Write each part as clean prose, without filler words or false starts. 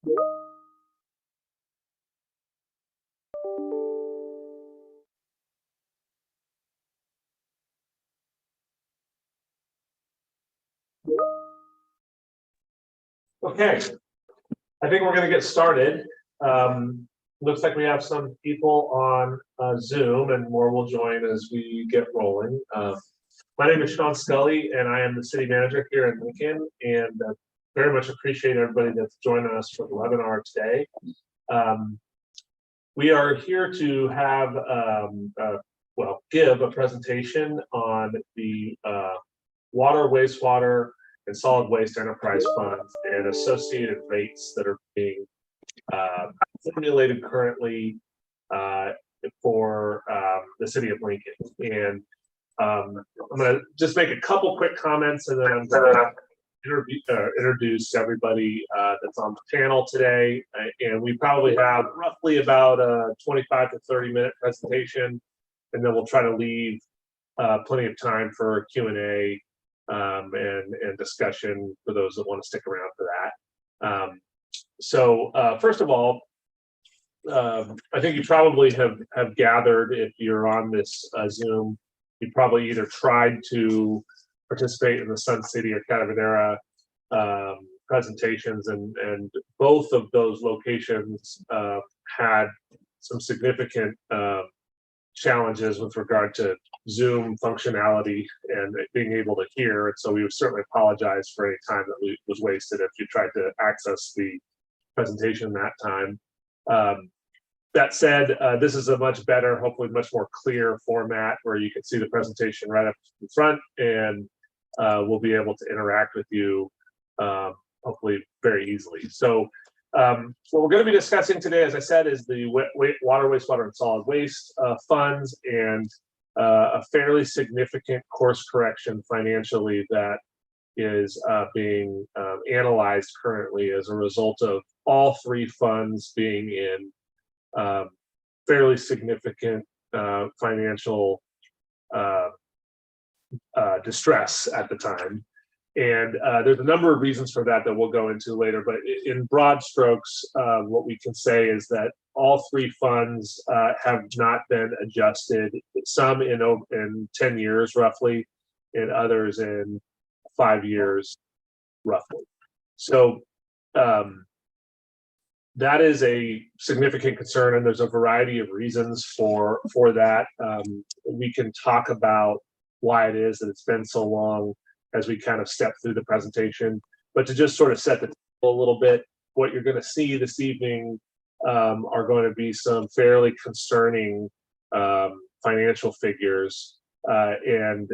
Okay, I think we're going to get started. Looks like we have some people on Zoom, and more will join as we get rolling. My name is Sean Scully, and I am the city manager here in Lincoln, and very much appreciate everybody that's joining us for the webinar today. We are here to have, give a presentation on the water, wastewater, and solid waste enterprise funds and associated rates that are being formulated currently for the city of Lincoln. And I'm going to just make a couple quick comments, and then I'm going to introduce everybody that's on the panel today. And we probably have roughly about a 25 to 30-minute presentation, and then we'll try to leave plenty of time for Q&A and discussion for those that want to stick around for that. So first of all, I think you probably have gathered, if you're on this Zoom, you probably either tried to participate in the Sun City or Catavedera presentations, and both of those locations had some significant challenges with regard to Zoom functionality and being able to hear. And so we would certainly apologize for any time that was wasted if you tried to access the presentation that time. That said, this is a much better, hopefully much more clear format where you can see the presentation right up in front, and we'll be able to interact with you hopefully very easily. So what we're going to be discussing today, as I said, is the water, wastewater, and solid waste funds, and a fairly significant course correction financially that is being analyzed currently as a result of all three funds being in fairly significant financial distress at the time. And there's a number of reasons for that we'll go into later, but in broad strokes, what we can say is that all three funds have not been adjusted, some in 10 years roughly, and others in 5 years roughly. So that is a significant concern, and there's a variety of reasons for that. We can talk about why it is that it's been so long as we kind of step through the presentation, but to just sort of set the table a little bit, what you're going to see this evening are going to be some fairly concerning financial figures, and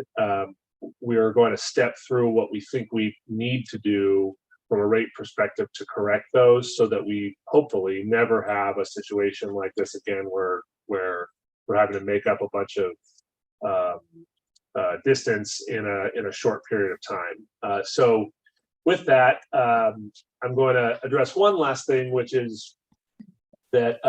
we are going to step through what we think we need to do from a rate perspective to correct those, so that we hopefully never have a situation like this again where we're having to make up a bunch of distance in a short period of time. So with that, I'm going to address one last thing, which is that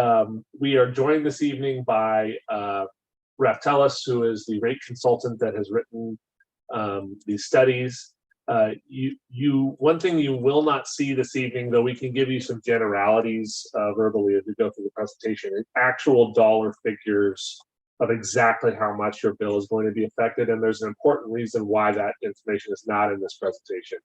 we are joined this evening by Raf Tellis, who is the rate consultant that has written these studies. One thing you will not see this evening, though we can give you some generalities verbally as we go through the presentation, is actual dollar figures of exactly how much your bill is going to be affected. And there's an important reason why that information is not in this presentation.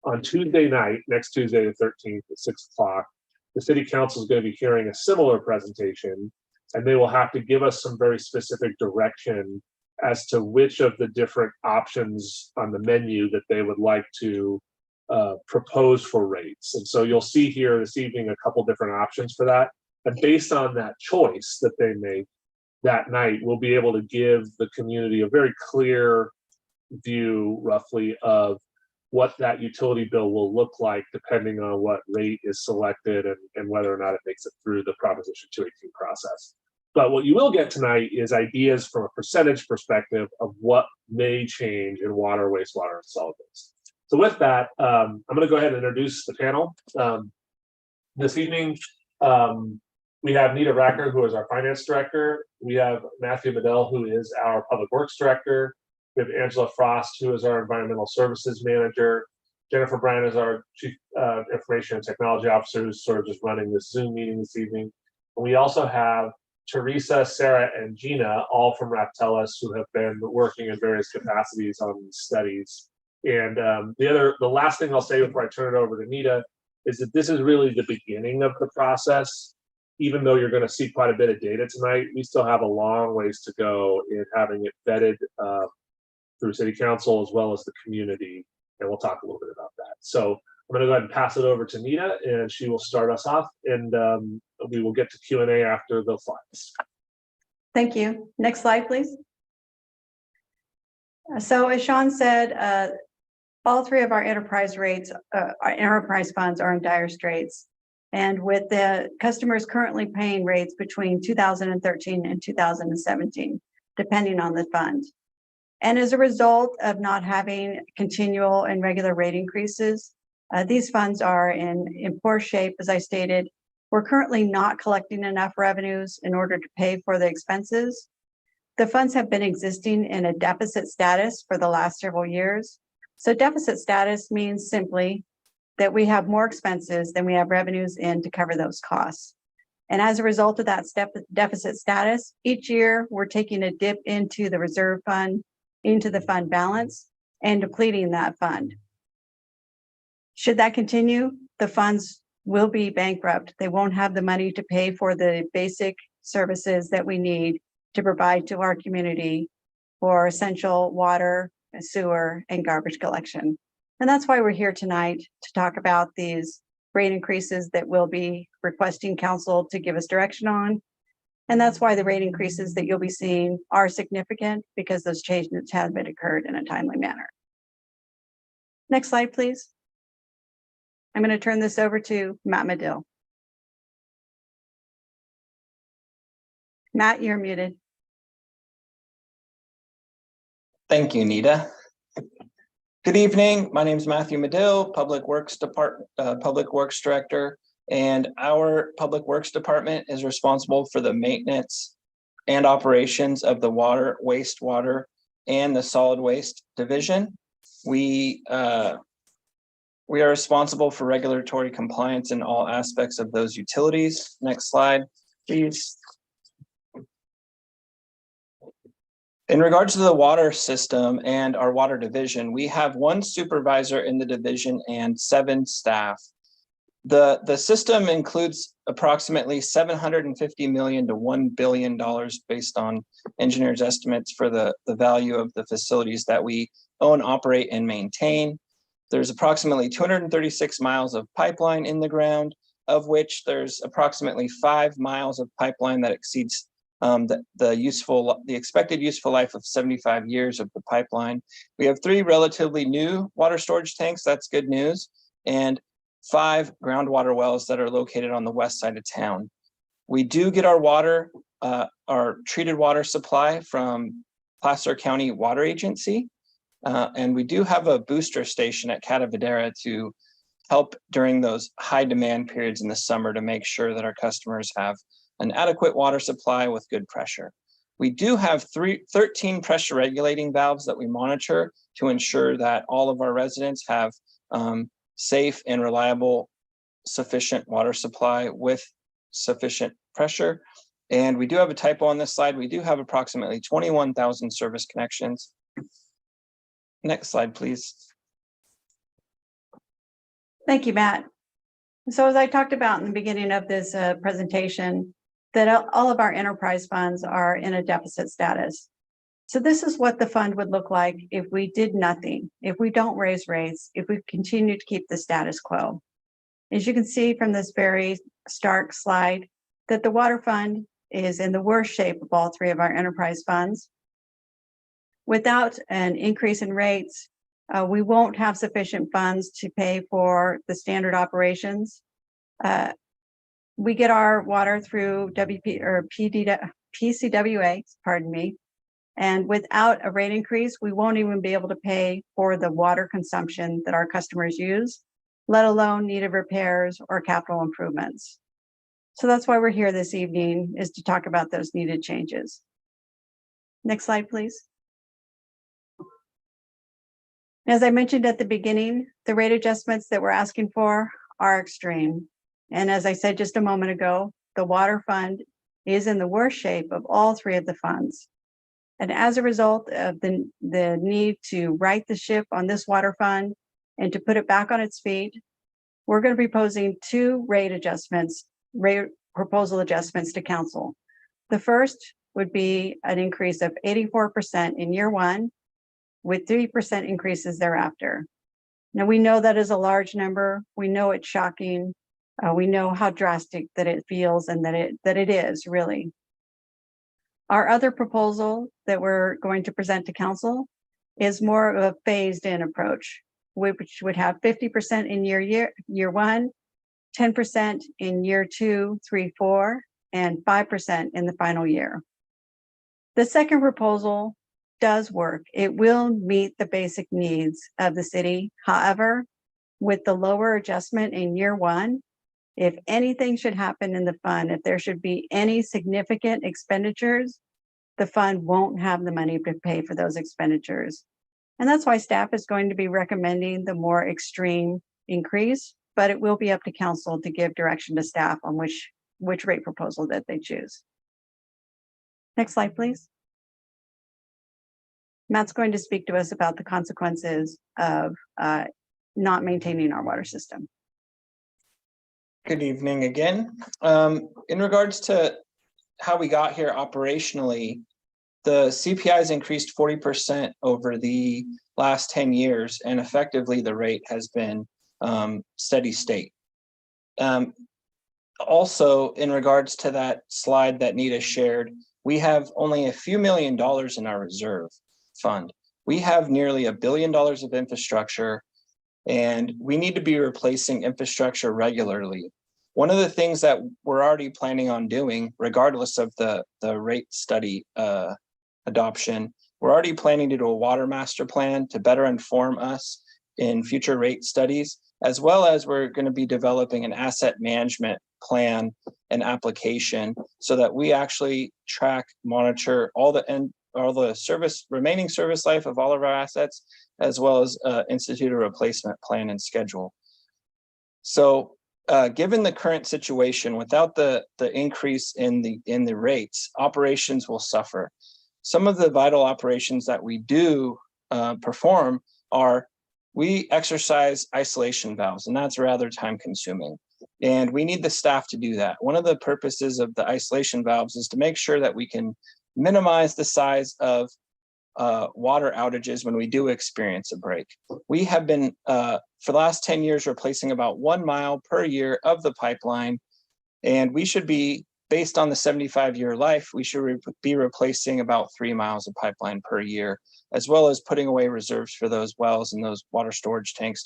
On Tuesday night, next Tuesday the 13th at 6 o'clock, the City Council is going to be hearing a similar presentation, and they will have to give us some very specific direction as to which of the different options on the menu that they would like to propose for rates. And so you'll see here this evening a couple different options for that. And based on that choice that they make that night, we'll be able to give the community a very clear view, roughly, of what that utility bill will look like depending on what rate is selected and whether or not it makes it through the Proposition 218 process. But what you will get tonight is ideas from a percentage perspective of what may change in water, wastewater, and solid waste. So with that, I'm going to go ahead and introduce the panel. This evening, we have Nita Racker, who is our finance director. We have Matthew Bedell, who is our public works director. We have Angela Frost, who is our environmental services manager. Jennifer Bryan is our Chief Information and Technology Officer, who's sort of just running this Zoom meeting this evening. And we also have Teresa, Sarah, and Gina, all from Raptellus, who have been working in various capacities on these studies. And the last thing I'll say before I turn it over to Nita is that this is really the beginning of the process. Even though you're going to see quite a bit of data tonight, we still have a long ways to go in having it vetted through City Council as well as the community. And we'll talk a little bit about that. So I'm going to go ahead and pass it over to Nita, and she will start us off, and we will get to Q&A after the slides. Thank you. Next slide, please. So as Sean said, all three of our enterprise funds are in dire straits. And with the customers currently paying rates between 2013 and 2017, depending on the fund. And as a result of not having continual and regular rate increases, these funds are in poor shape. As I stated, we're currently not collecting enough revenues in order to pay for the expenses. The funds have been existing in a deficit status for the last several years. So deficit status means simply that we have more expenses than we have revenues in to cover those costs. And as a result of that deficit status, each year we're taking a dip into the reserve fund, into the fund balance, and depleting that fund. Should that continue, the funds will be bankrupt. They won't have the money to pay for the basic services that we need to provide to our community for essential water, sewer, and garbage collection. And that's why we're here tonight to talk about these rate increases that we'll be requesting council to give us direction on. And that's why the rate increases that you'll be seeing are significant, because those changes have been occurred in a timely manner. Next slide, please. I'm going to turn this over to Matt Medill. Matt, you're muted. Thank you, Nita. Good evening. My name is Matthew Medill, Public Works Director, and our Public Works Department is responsible for the maintenance and operations of the water, wastewater, and the solid waste division. We are responsible for regulatory compliance in all aspects of those utilities. Next slide, please. In regards to the water system and our water division, we have one supervisor in the division and 7 staff. The system includes approximately $750 million to $1 billion based on engineers' estimates for the value of the facilities that we own, operate, and maintain. There's approximately 236 miles of pipeline in the ground, of which there's approximately 5 miles of pipeline that exceeds the expected useful life of 75 years of the pipeline. We have 3 relatively new water storage tanks, that's good news, and 5 groundwater wells that are located on the west side of town. We do get our water, our treated water supply from Placer County Water Agency, and we do have a booster station at Catavedera to help during those high demand periods in the summer to make sure that our customers have an adequate water supply with good pressure. We do have 13 pressure regulating valves that we monitor to ensure that all of our residents have safe and reliable, sufficient water supply with sufficient pressure. And we do have a typo on this slide. We do have approximately 21,000 service connections. Next slide, please. Thank you, Matt. So as I talked about in the beginning of this presentation, that all of our enterprise funds are in a deficit status. So this is what the fund would look like if we did nothing, if we don't raise rates, if we continue to keep the status quo. As you can see from this very stark slide, that the water fund is in the worst shape of all 3 of our enterprise funds. Without an increase in rates, we won't have sufficient funds to pay for the standard operations. We get our water through PCWA, pardon me, and without a rate increase, we won't even be able to pay for the water consumption that our customers use, let alone needed repairs or capital improvements. So that's why we're here this evening, is to talk about those needed changes. Next slide, please. As I mentioned at the beginning, the rate adjustments that we're asking for are extreme. And as I said just a moment ago, the water fund is in the worst shape of all three of the funds. And as a result of the need to right the ship on this water fund and to put it back on its feet, we're going to be proposing two rate proposal adjustments to council. The first would be an increase of 84% in year one, with 3% increases thereafter. Now, we know that is a large number. We know it's shocking. We know how drastic that it feels and that it is really. Our other proposal that we're going to present to council is more of a phased in approach, which would have 50% in year one, 10% in year 2, 3, 4, and 5% in the final year. The second proposal does work. It will meet the basic needs of the city. However, with the lower adjustment in year one, if anything should happen in the fund, if there should be any significant expenditures, the fund won't have the money to pay for those expenditures. And that's why staff is going to be recommending the more extreme increase, but it will be up to council to give direction to staff on which rate proposal that they choose. Next slide, please. Matt's going to speak to us about the consequences of not maintaining our water system. Good evening again. In regards to how we got here operationally, the CPI has increased 40% over the last 10 years, and effectively the rate has been steady state. Also, in regards to that slide that Nita shared, we have only a few $1 million in our reserve fund. We have nearly $1 billion of infrastructure, and we need to be replacing infrastructure regularly. One of the things that we're already planning on doing, regardless of the rate study adoption, we're already planning to do a water master plan to better inform us in future rate studies, as well as we're going to be developing an asset management plan and application so that we actually track, monitor all the remaining service life of all of our assets, as well as institute a replacement plan and schedule. So given the current situation, without the increase in the rates, operations will suffer. Some of the vital operations that we do perform are we exercise isolation valves, and that's rather time consuming. And we need the staff to do that. One of the purposes of the isolation valves is to make sure that we can minimize the size of water outages when we do experience a break. We have been, for the last 10 years, replacing about 1 mile per year of the pipeline. And we should be, based on the 75-year life, we should be replacing about 3 miles of pipeline per year, as well as putting away reserves for those wells and those water storage tanks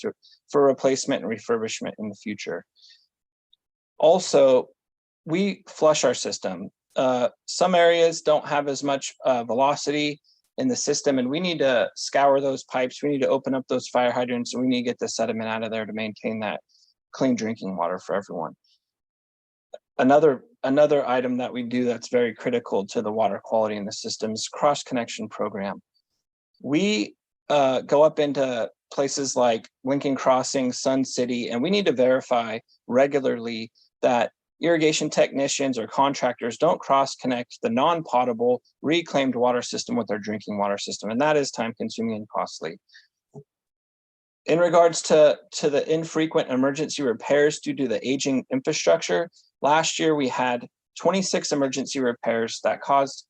for replacement and refurbishment in the future. Also, we flush our system. Some areas don't have as much velocity in the system, and we need to scour those pipes. We need to open up those fire hydrants, and we need to get the sediment out of there to maintain that clean drinking water for everyone. Another item that we do that's very critical to the water quality in the system is cross connection program. We go up into places like Lincoln Crossing, Sun City, and we need to verify regularly that irrigation technicians or contractors don't cross connect the non-potable reclaimed water system with our drinking water system, and that is time consuming and costly. In regards to the infrequent emergency repairs due to the aging infrastructure, last year we had 26 emergency repairs that caused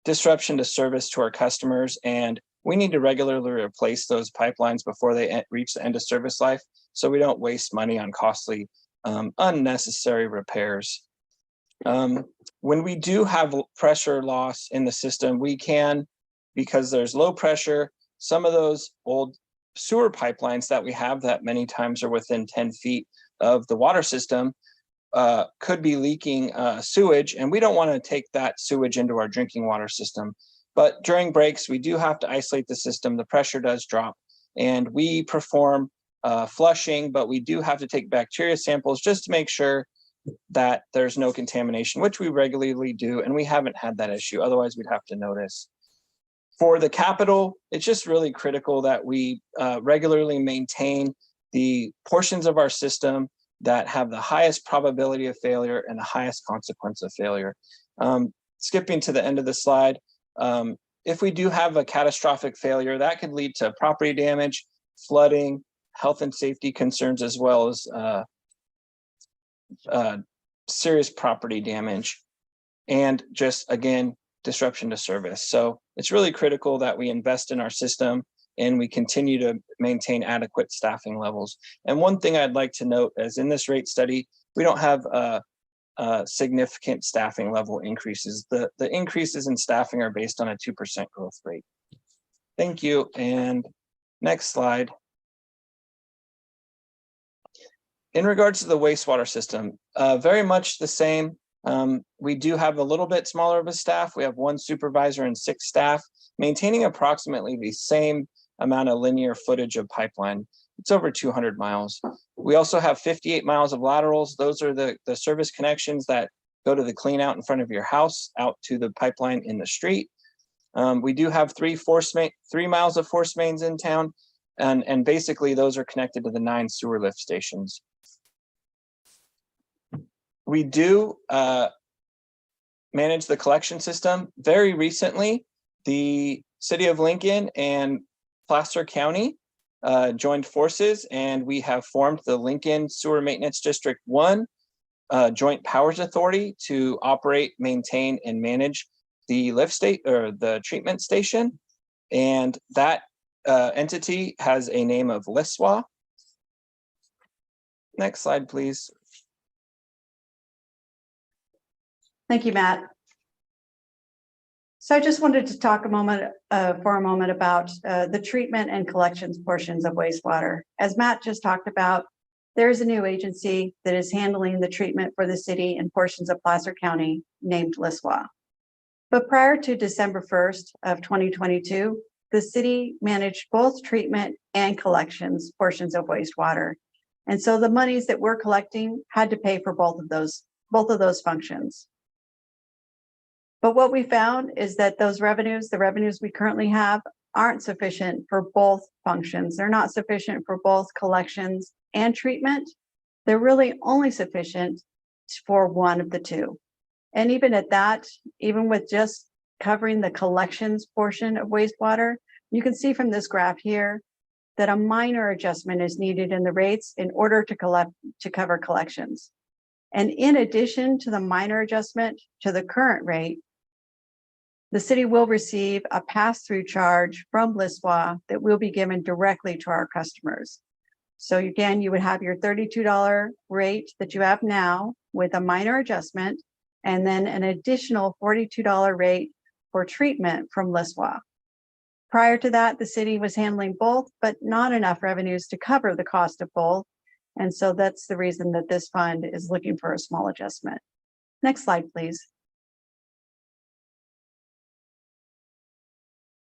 disruption to service to our customers, and we need to regularly replace those pipelines before they reach the end of service life, so we don't waste money on costly unnecessary repairs. When we do have pressure loss in the system, we can, because there's low pressure, some of those old sewer pipelines that we have that many times are within 10 feet of the water system could be leaking sewage, and we don't want to take that sewage into our drinking water system. But during breaks, we do have to isolate the system. The pressure does drop, and we perform flushing, but we do have to take bacteria samples just to make sure that there's no contamination, which we regularly do, and we haven't had that issue. Otherwise, we'd have to notice. For the capital, it's just really critical that we regularly maintain the portions of our system that have the highest probability of failure and the highest consequence of failure. Skipping to the end of the slide, if we do have a catastrophic failure, that could lead to property damage, flooding, health and safety concerns, as well as serious property damage, and just, again, disruption to service. So it's really critical that we invest in our system and we continue to maintain adequate staffing levels. And one thing I'd like to note is in this rate study, we don't have significant staffing level increases. The increases in staffing are based on a 2% growth rate. Thank you. And next slide. In regards to the wastewater system, very much the same. We do have a little bit smaller of a staff. We have 1 supervisor and 6 staff, maintaining approximately the same amount of linear footage of pipeline. It's over 200 miles. We also have 58 miles of laterals. Those are the service connections that go to the clean out in front of your house, out to the pipeline in the street. We do have 3 miles of force mains in town, and basically those are connected to the 9 sewer lift stations. We do manage the collection system. Very recently, the City of Lincoln and Placer County joined forces, and we have formed the Lincoln Sewer Maintenance District 1 Joint Powers Authority to operate, maintain, and manage the lift state or the treatment station. And that entity has a name of LISWA. Next slide, please. Thank you, Matt. So I just wanted to talk for a moment about the treatment and collections portions of wastewater. As Matt just talked about, there is a new agency that is handling the treatment for the city and portions of Placer County named LISWA. But prior to December 1st of 2022, the city managed both treatment and collections portions of wastewater. And so the monies that we're collecting had to pay for both of those functions. But what we found is that those revenues, the revenues we currently have, aren't sufficient for both functions. They're not sufficient for both collections and treatment. They're really only sufficient for one of the two. And even at that, even with just covering the collections portion of wastewater, you can see from this graph here that a minor adjustment is needed in the rates in order to cover collections. And in addition to the minor adjustment to the current rate, the city will receive a pass-through charge from LISWA that will be given directly to our customers. So again, you would have your $32 rate that you have now with a minor adjustment, and then an additional $42 rate for treatment from LISWA. Prior to that, the city was handling both, but not enough revenues to cover the cost of both. And so that's the reason that this fund is looking for a small adjustment. Next slide, please.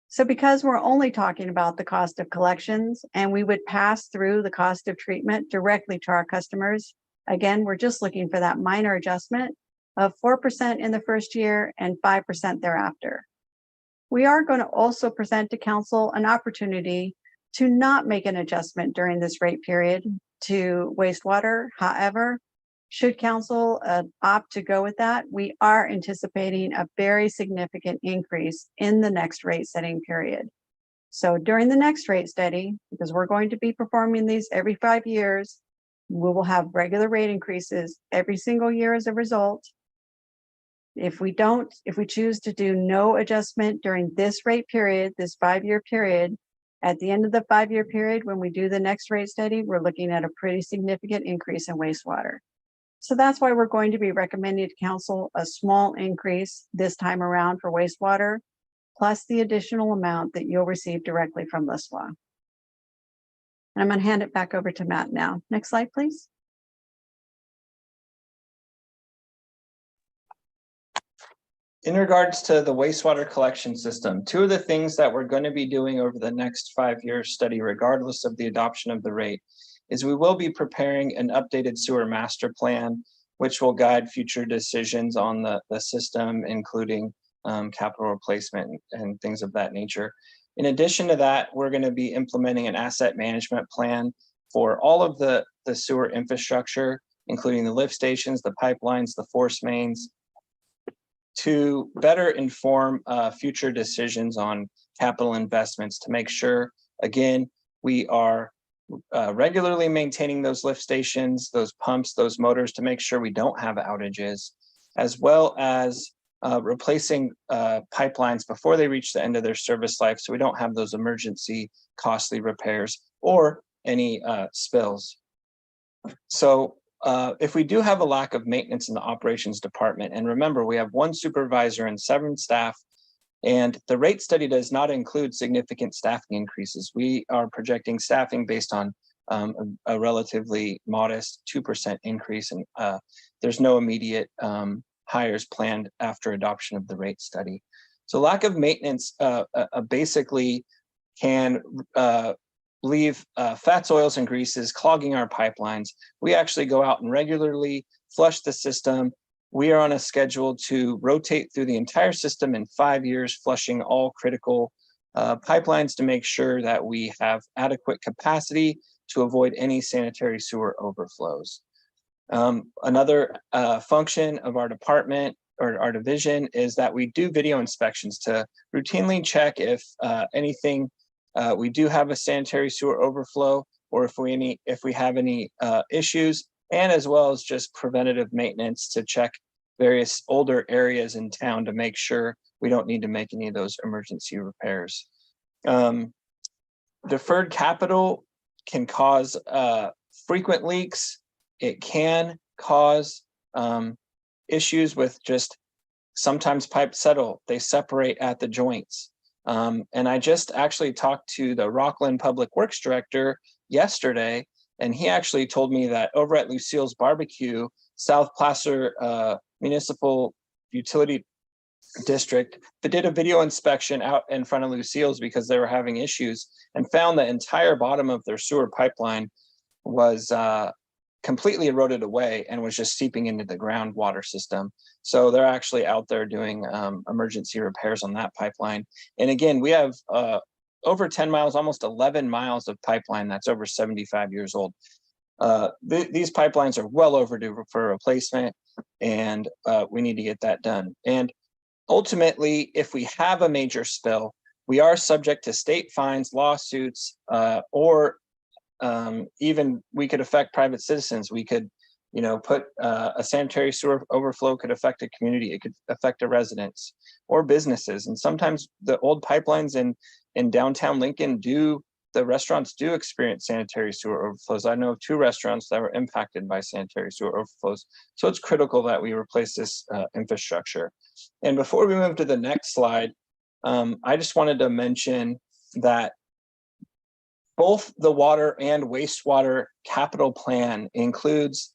So because we're only talking about the cost of collections and we would pass through the cost of treatment directly to our customers, again, we're just looking for that minor adjustment of 4% in the first year and 5% thereafter. We are going to also present to council an opportunity to not make an adjustment during this rate period to wastewater. However, should council opt to go with that, we are anticipating a very significant increase in the next rate setting period. So during the next rate study, because we're going to be performing these every 5 years, we will have regular rate increases every single year as a result. If we choose to do no adjustment during this rate period, this 5-year period, at the end of the 5-year period, when we do the next rate study, we're looking at a pretty significant increase in wastewater. So that's why we're going to be recommending to council a small increase this time around for wastewater, plus the additional amount that you'll receive directly from LISWA. And I'm going to hand it back over to Matt now. Next slide, please. In regards to the wastewater collection system, 2 of the things that we're going to be doing over the next 5-year study, regardless of the adoption of the rate, is we will be preparing an updated sewer master plan, which will guide future decisions on the system, including capital replacement and things of that nature. In addition to that, we're going to be implementing an asset management plan for all of the sewer infrastructure, including the lift stations, the pipelines, the force mains, to better inform future decisions on capital investments to make sure, again, we are regularly maintaining those lift stations, those pumps, those motors to make sure we don't have outages, as well as replacing pipelines before they reach the end of their service life so we don't have those emergency costly repairs or any spills. So if we do have a lack of maintenance in the operations department, and remember, we have one supervisor and 7 staff, and the rate study does not include significant staffing increases. We are projecting staffing based on a relatively modest 2% increase, and there's no immediate hires planned after adoption of the rate study. So lack of maintenance basically can leave fats, oils, and greases clogging our pipelines. We actually go out and regularly flush the system. We are on a schedule to rotate through the entire system in 5 years, flushing all critical pipelines to make sure that we have adequate capacity to avoid any sanitary sewer overflows. Another function of our department or our division is that we do video inspections to routinely check if anything we do have a sanitary sewer overflow, or if we have any issues, and as well as just preventative maintenance to check various older areas in town to make sure we don't need to make any of those emergency repairs. Deferred capital can cause frequent leaks. It can cause issues with just sometimes pipes settle, they separate at the joints. And I just actually talked to the Rockland Public Works Director yesterday, and he actually told me that over at Lucille's Barbecue, South Placer Municipal Utility District, they did a video inspection out in front of Lucille's because they were having issues and found the entire bottom of their sewer pipeline was completely eroded away and was just seeping into the groundwater system. So they're actually out there doing emergency repairs on that pipeline. And again, we have over 10 miles, almost 11 miles of pipeline that's over 75 years old. These pipelines are well overdue for replacement, and we need to get that done. And ultimately, if we have a major spill, we are subject to state fines, lawsuits, or even we could affect private citizens. We could, put a sanitary sewer overflow could affect a community. It could affect a residence or businesses. And sometimes the old pipelines in downtown Lincoln the restaurants do experience sanitary sewer overflows. I know of 2 restaurants that were impacted by sanitary sewer overflows. So it's critical that we replace this infrastructure. And before we move to the next slide, I just wanted to mention that both the water and wastewater capital plan includes,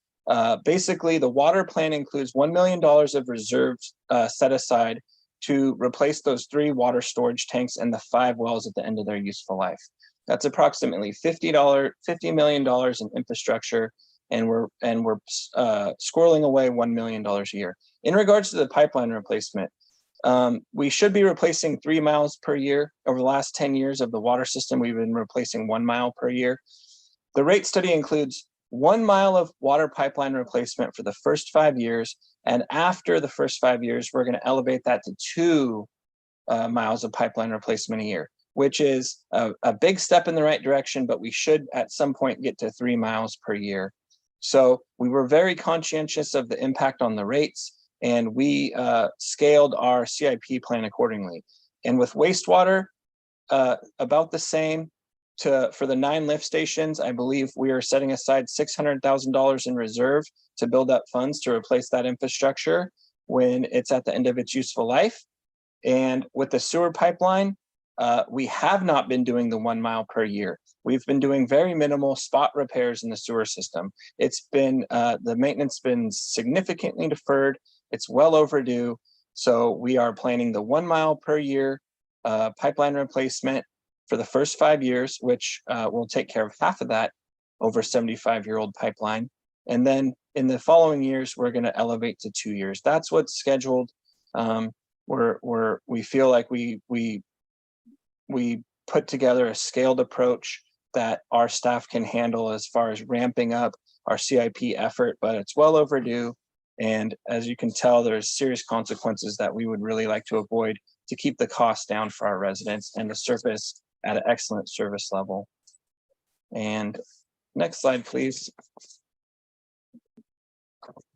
basically the water plan includes $1 million of reserves set aside to replace those 3 water storage tanks and the 5 wells at the end of their useful life. That's approximately $50 million in infrastructure, and we're squirreling away $1 million a year. In regards to the pipeline replacement, we should be replacing 3 miles per year. Over the last 10 years of the water system, we've been replacing 1 mile per year. The rate study includes 1 mile of water pipeline replacement for the first 5 years. And after the first 5 years, we're going to elevate that to 2 miles of pipeline replacement a year, which is a big step in the right direction, but we should at some point get to 3 miles per year. So we were very conscientious of the impact on the rates, and we scaled our CIP plan accordingly. And with wastewater, about the same. For the 9 lift stations, I believe we are setting aside $600,000 in reserve to build up funds to replace that infrastructure when it's at the end of its useful life. And with the sewer pipeline, we have not been doing the 1 mile per year. We've been doing very minimal spot repairs in the sewer system. It's been, the maintenance been significantly deferred. It's well overdue. So we are planning the 1 mile per year pipeline replacement for the first 5 years, which will take care of half of that over 75-year-old pipeline. And then in the following years, we're going to elevate to 2 years. That's what's scheduled. we feel like we put together a scaled approach that our staff can handle as far as ramping up our CIP effort, but it's well overdue. And as you can tell, there's serious consequences that we would really like to avoid to keep the costs down for our residents and the service at an excellent service level. And next slide, please.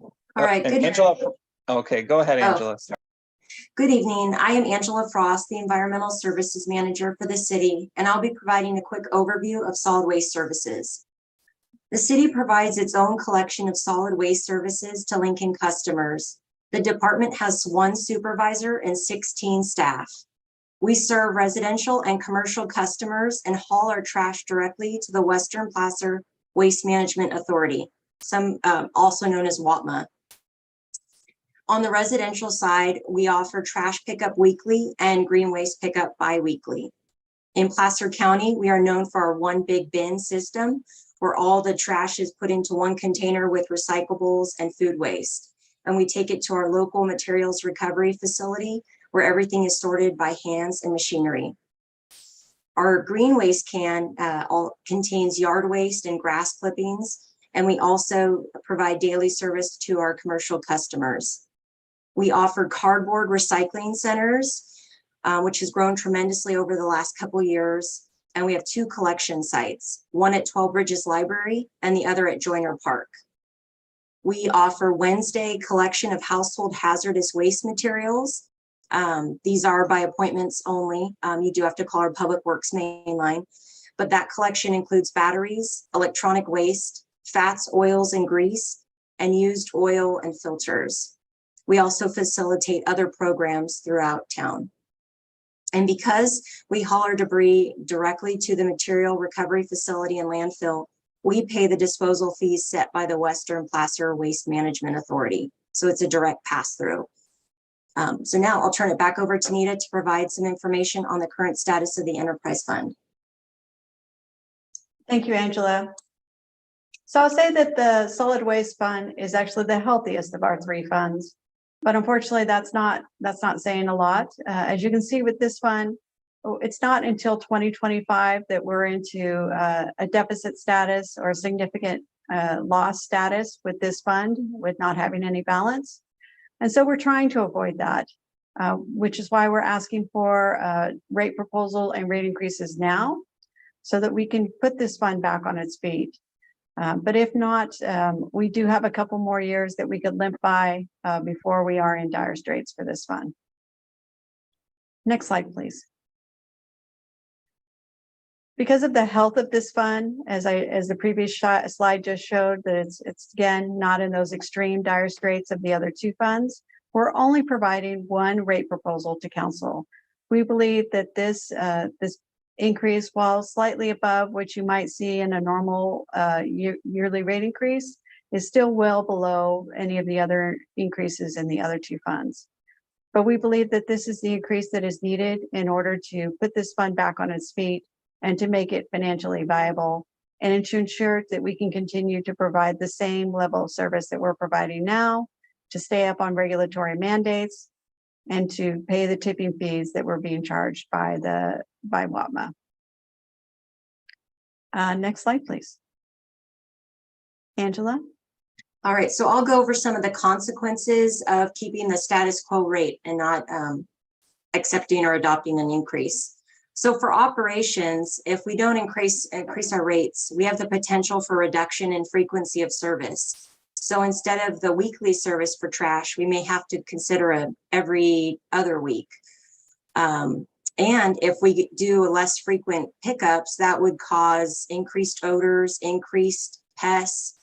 All right, And good. Angela, okay, go ahead, Oh. Angela. Good evening. I am Angela Frost, the Environmental Services Manager for the city, and I'll be providing a quick overview of solid waste services. The city provides its own collection of solid waste services to Lincoln customers. The department has 1 supervisor and 16 staff. We serve residential and commercial customers and haul our trash directly to the Western Placer Waste Management Authority, also known as WAPMA. On the residential side, we offer trash pickup weekly and green waste pickup bi-weekly. In Placer County, we are known for our one big bin system, where all the trash is put into one container with recyclables and food waste. And we take it to our local materials recovery facility, where everything is sorted by hands and machinery. Our green waste can contains yard waste and grass clippings, and we also provide daily service to our commercial customers. We offer cardboard recycling centers, which has grown tremendously over the last couple of years. And we have 2 collection sites, one at 12 Bridges Library and the other at Joyner Park. We offer Wednesday collection of household hazardous waste materials. These are by appointments only. You do have to call our Public Works main line, but that collection includes batteries, electronic waste, fats, oils, and grease, and used oil and filters. We also facilitate other programs throughout town. And because we haul our debris directly to the material recovery facility and landfill, we pay the disposal fees set by the Western Placer Waste Management Authority. So it's a direct pass-through. So now I'll turn it back over to Nita to provide some information on the current status of the enterprise fund. Thank you, Angela. So I'll say that the solid waste fund is actually the healthiest of our 3 funds. But unfortunately, that's not saying a lot. As you can see with this fund, it's not until 2025 that we're into a deficit status or a significant loss status with this fund, with not having any balance. And so we're trying to avoid that, which is why we're asking for rate proposal and rate increases now, so that we can put this fund back on its feet. But if not, we do have a couple more years that we could limp by before we are in dire straits for this fund. Next slide, please. Because of the health of this fund, as the previous slide just showed, that it's again not in those extreme dire straits of the other 2 funds, we're only providing 1 rate proposal to council. We believe that this increase, while slightly above what you might see in a normal yearly rate increase, is still well below any of the other increases in the other 2 funds. But we believe that this is the increase that is needed in order to put this fund back on its feet and to make it financially viable, and to ensure that we can continue to provide the same level of service that we're providing now, to stay up on regulatory mandates, and to pay the tipping fees that we're being charged by WAPMA. Next slide, please. Angela? All right, so I'll go over some of the consequences of keeping the status quo rate and not accepting or adopting an increase. So for operations, if we don't increase our rates, we have the potential for reduction in frequency of service. So instead of the weekly service for trash, we may have to consider every other week. And if we do less frequent pickups, that would cause increased odors, increased pests,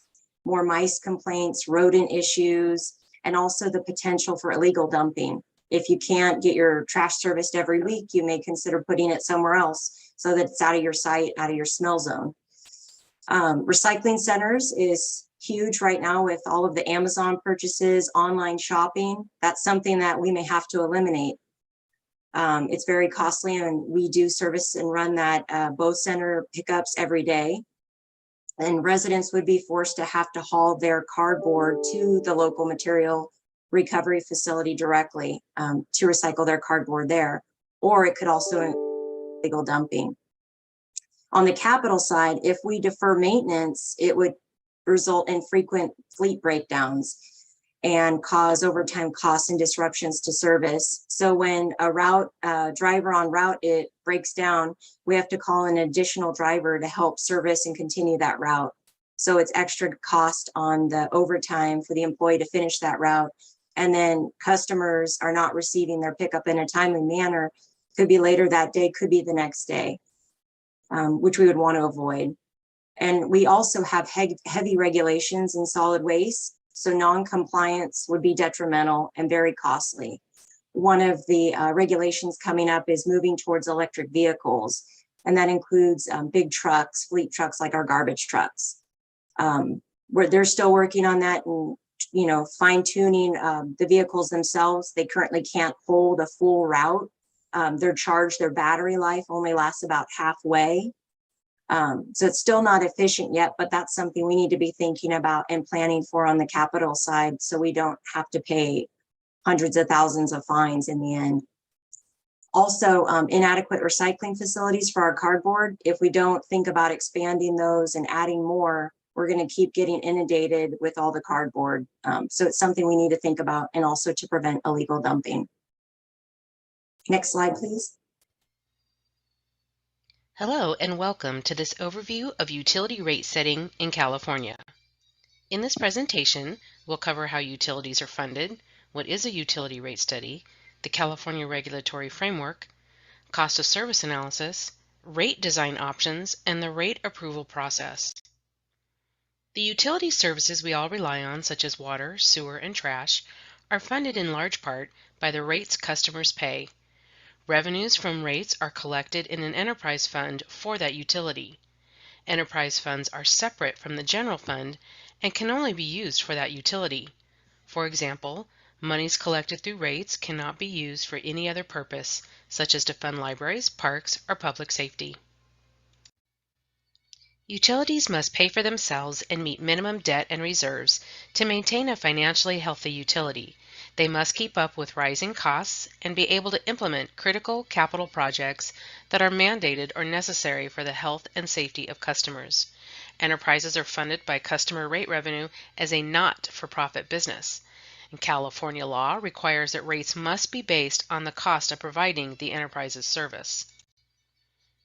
more mice complaints, rodent issues, and also the potential for illegal dumping. If you can't get your trash serviced every week, you may consider putting it somewhere else so that it's out of your sight, out of your smell zone. Recycling centers is huge right now with all of the Amazon purchases, online shopping. That's something that we may have to eliminate. It's very costly, and we do service and run that both center pickups every day. And residents would be forced to have to haul their cardboard to the local material recovery facility directly to recycle their cardboard there, or it could also illegal dumping. On the capital side, if we defer maintenance, it would result in frequent fleet breakdowns and cause overtime costs and disruptions to service. So when a driver on route, it breaks down, we have to call an additional driver to help service and continue that route. So it's extra cost on the overtime for the employee to finish that route. And then customers are not receiving their pickup in a timely manner. Could be later that day, could be the next day, which we would want to avoid. And we also have heavy regulations in solid waste. So non-compliance would be detrimental and very costly. One of the regulations coming up is moving towards electric vehicles. And that includes big trucks, fleet trucks like our garbage trucks. Where they're still working on that and fine tuning the vehicles themselves. They currently can't hold a full route. Their battery life only lasts about halfway. So it's still not efficient yet, but that's something we need to be thinking about and planning for on the capital side, so we don't have to pay hundreds of thousands of fines in the end. Also, inadequate recycling facilities for our cardboard. If we don't think about expanding those and adding more, we're going to keep getting inundated with all the cardboard. So it's something we need to think about, and also to prevent illegal dumping. Next slide, please. Hello and welcome to this overview of utility rate setting in California. In this presentation, we'll cover how utilities are funded, what is a utility rate study, the California regulatory framework, cost of service analysis, rate design options, and the rate approval process. The utility services we all rely on, such as water, sewer, and trash, are funded in large part by the rates customers pay. Revenues from rates are collected in an enterprise fund for that utility. Enterprise funds are separate from the general fund and can only be used for that utility. For example, monies collected through rates cannot be used for any other purpose, such as to fund libraries, parks, or public safety. Utilities must pay for themselves and meet minimum debt and reserves to maintain a financially healthy utility. They must keep up with rising costs and be able to implement critical capital projects that are mandated or necessary for the health and safety of customers. Enterprises are funded by customer rate revenue as a not-for-profit business. And California law requires that rates must be based on the cost of providing the enterprise's service.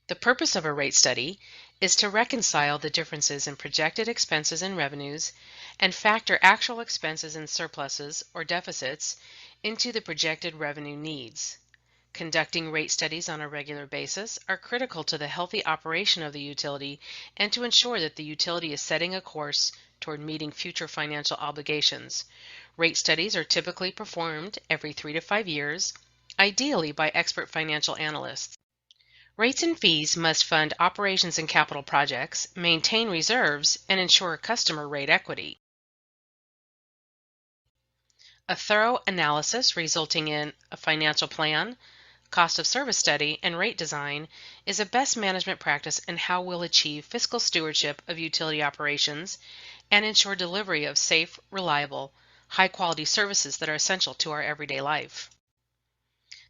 The purpose of a rate study is to reconcile the differences in projected expenses and revenues and factor actual expenses and surpluses or deficits into the projected revenue needs. Conducting rate studies on a regular basis are critical to the healthy operation of the utility and to ensure that the utility is setting a course toward meeting future financial obligations. Rate studies are typically performed every 3 to 5 years, ideally by expert financial analysts. Rates and fees must fund operations and capital projects, maintain reserves, and ensure customer rate equity. A thorough analysis resulting in a financial plan, cost of service study, and rate design is a best management practice in how we'll achieve fiscal stewardship of utility operations and ensure delivery of safe, reliable, high-quality services that are essential to our everyday life.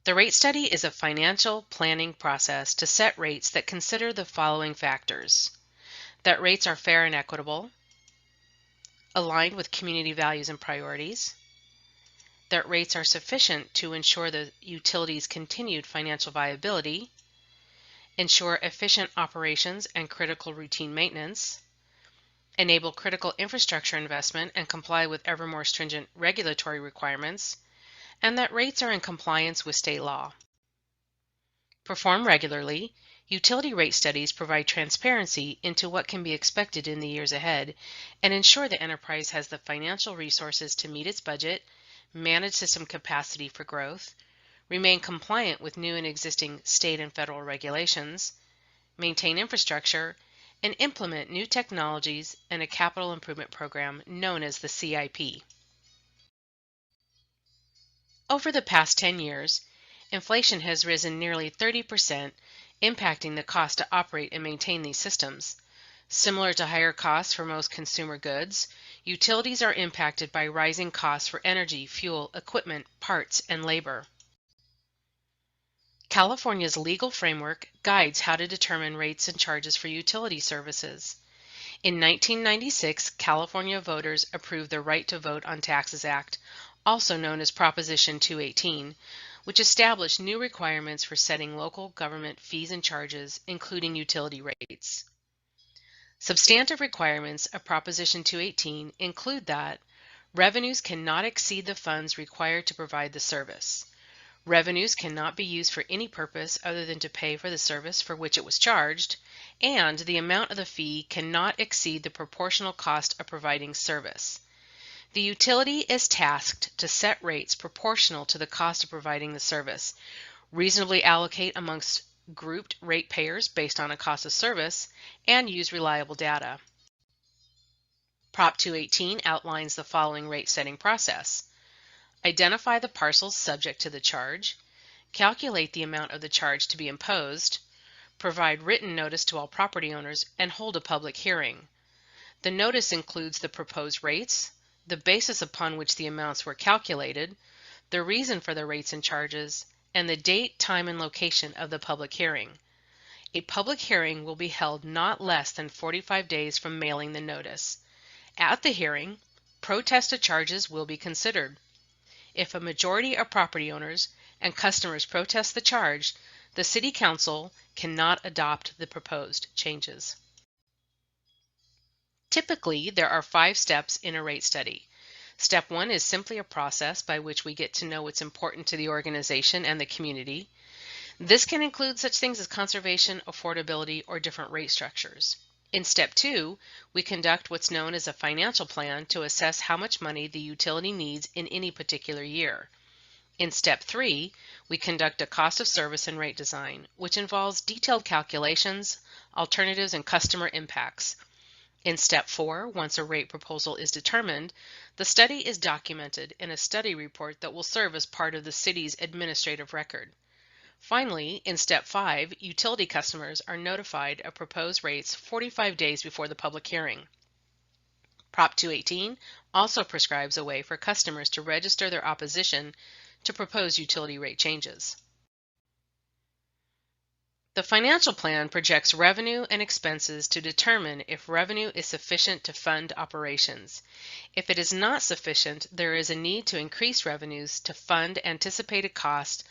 The rate study is a financial planning process to set rates that consider the following factors: that rates are fair and equitable, aligned with community values and priorities, that rates are sufficient to ensure the utility's continued financial viability, ensure efficient operations and critical routine maintenance, enable critical infrastructure investment and comply with ever more stringent regulatory requirements, and that rates are in compliance with state law. Performed regularly, utility rate studies provide transparency into what can be expected in the years ahead and ensure the enterprise has the financial resources to meet its budget, manage system capacity for growth, remain compliant with new and existing state and federal regulations, maintain infrastructure, and implement new technologies and a capital improvement program known as the CIP. Over the past 10 years, inflation has risen nearly 30%, impacting the cost to operate and maintain these systems. Similar to higher costs for most consumer goods, utilities are impacted by rising costs for energy, fuel, equipment, parts, and labor. California's legal framework guides how to determine rates and charges for utility services. In 1996, California voters approved the Right to Vote on Taxes Act, also known as Proposition 218, which established new requirements for setting local government fees and charges, including utility rates. Substantive requirements of Proposition 218 include that revenues cannot exceed the funds required to provide the service. Revenues cannot be used for any purpose other than to pay for the service for which it was charged, and the amount of the fee cannot exceed the proportional cost of providing service. The utility is tasked to set rates proportional to the cost of providing the service, reasonably allocate amongst grouped ratepayers based on a cost of service, and use reliable data. Prop 218 outlines the following rate setting process. Identify the parcels subject to the charge, calculate the amount of the charge to be imposed, provide written notice to all property owners, and hold a public hearing. The notice includes the proposed rates, the basis upon which the amounts were calculated, the reason for the rates and charges, and the date, time, and location of the public hearing. A public hearing will be held not less than 45 days from mailing the notice. At the hearing, protest to charges will be considered. If a majority of property owners and customers protest the charge, the City Council cannot adopt the proposed changes. Typically, there are 5 steps in a rate study. Step 1 is simply a process by which we get to know what's important to the organization and the community. This can include such things as conservation, affordability, or different rate structures. In Step 2, we conduct what's known as a financial plan to assess how much money the utility needs in any particular year. In Step 3, we conduct a cost of service and rate design, which involves detailed calculations, alternatives, and customer impacts. In Step 4, once a rate proposal is determined, the study is documented in a study report that will serve as part of the city's administrative record. Finally, in Step 5, utility customers are notified of proposed rates 45 days before the public hearing. Prop 218 also prescribes a way for customers to register their opposition to proposed utility rate changes. The financial plan projects revenue and expenses to determine if revenue is sufficient to fund operations. If it is not sufficient, there is a need to increase revenues to fund anticipated costs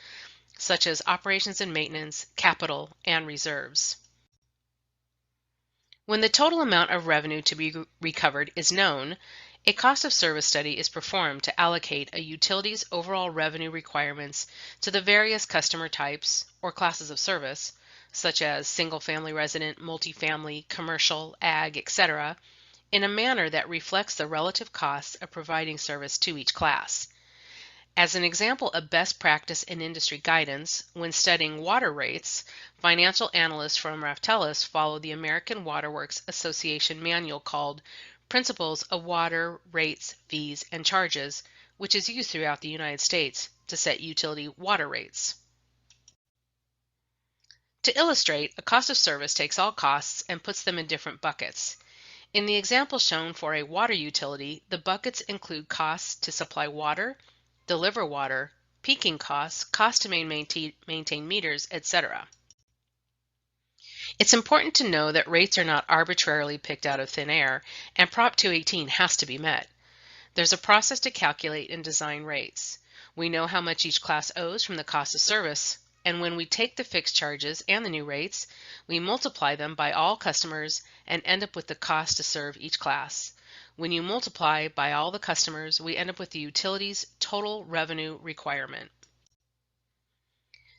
such as operations and maintenance, capital, and reserves. When the total amount of revenue to be recovered is known, a cost of service study is performed to allocate a utility's overall revenue requirements to the various customer types or classes of service, such as single-family resident, multifamily, commercial, ag, etc., in a manner that reflects the relative costs of providing service to each class. As an example of best practice and industry guidance, when studying water rates, financial analysts from Raftellus follow the American Water Works Association manual called Principles of Water Rates, Fees, and Charges, which is used throughout the United States to set utility water rates. To illustrate, a cost of service takes all costs and puts them in different buckets. In the example shown for a water utility, the buckets include costs to supply water, deliver water, peaking costs, cost to maintain meters, etc. It's important to know that rates are not arbitrarily picked out of thin air, and Prop 218 has to be met. There's a process to calculate and design rates. We know how much each class owes from the cost of service, and when we take the fixed charges and the new rates, we multiply them by all customers and end up with the cost to serve each class. When you multiply by all the customers, we end up with the utility's total revenue requirement.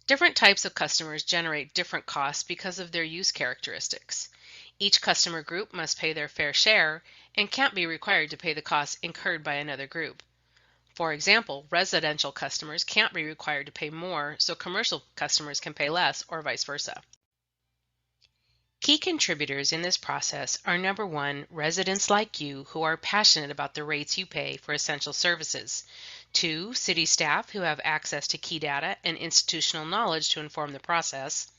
Different types of customers generate different costs because of their use characteristics. Each customer group must pay their fair share and can't be required to pay the costs incurred by another group. For example, residential customers can't be required to pay more, so commercial customers can pay less, or vice versa. Key contributors in this process are number 1, residents like you who are passionate about the rates you pay for essential services. 2, city staff who have access to key data and institutional knowledge to inform the process.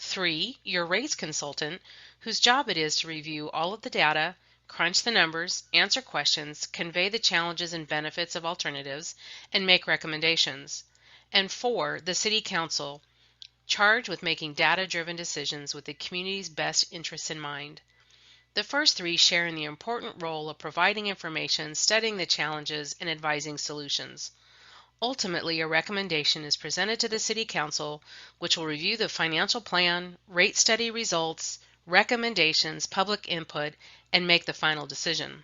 3, your rates consultant, whose job it is to review all of the data, crunch the numbers, answer questions, convey the challenges and benefits of alternatives, and make recommendations. And 4, the City Council, charged with making data-driven decisions with the community's best interests in mind. The first 3 share in the important role of providing information, studying the challenges, and advising solutions. Ultimately, a recommendation is presented to the City Council, which will review the financial plan, rate study results, recommendations, public input, and make the final decision.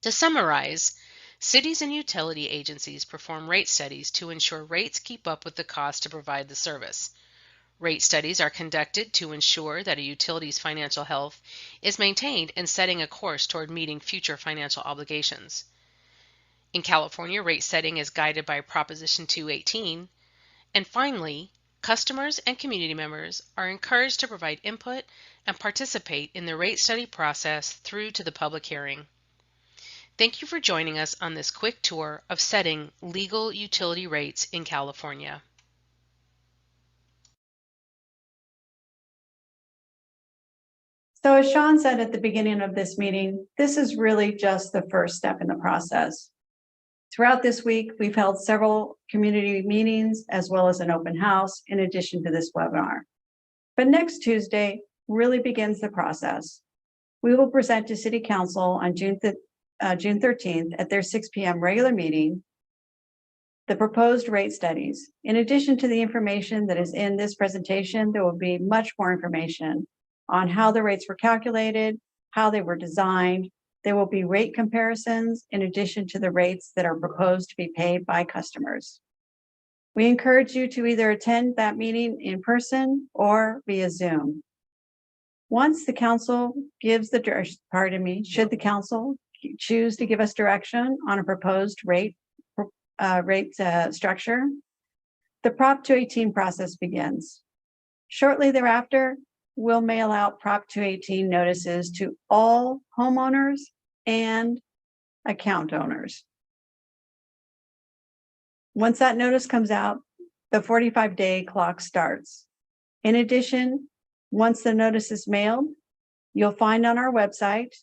To summarize, cities and utility agencies perform rate studies to ensure rates keep up with the cost to provide the service. Rate studies are conducted to ensure that a utility's financial health is maintained and setting a course toward meeting future financial obligations. In California, rate setting is guided by Proposition 218. And finally, customers and community members are encouraged to provide input and participate in the rate study process through to the public hearing. Thank you for joining us on this quick tour of setting legal utility rates in California. So as Sean said at the beginning of this meeting, this is really just the first step in the process. Throughout this week, we've held several community meetings as well as an open house in addition to this webinar. But next Tuesday really begins the process. We will present to City Council on June 13th at their 6 p.m. regular meeting the proposed rate studies. In addition to the information that is in this presentation, there will be much more information on how the rates were calculated, how they were designed. There will be rate comparisons in addition to the rates that are proposed to be paid by customers. We encourage you to either attend that meeting in person or via Zoom. Once the council gives the should the council choose to give us direction on a proposed rate structure, the Prop 218 process begins. Shortly thereafter, we'll mail out Prop 218 notices to all homeowners and account owners. Once that notice comes out, the 45-day clock starts. In addition, once the notice is mailed, you'll find on our website,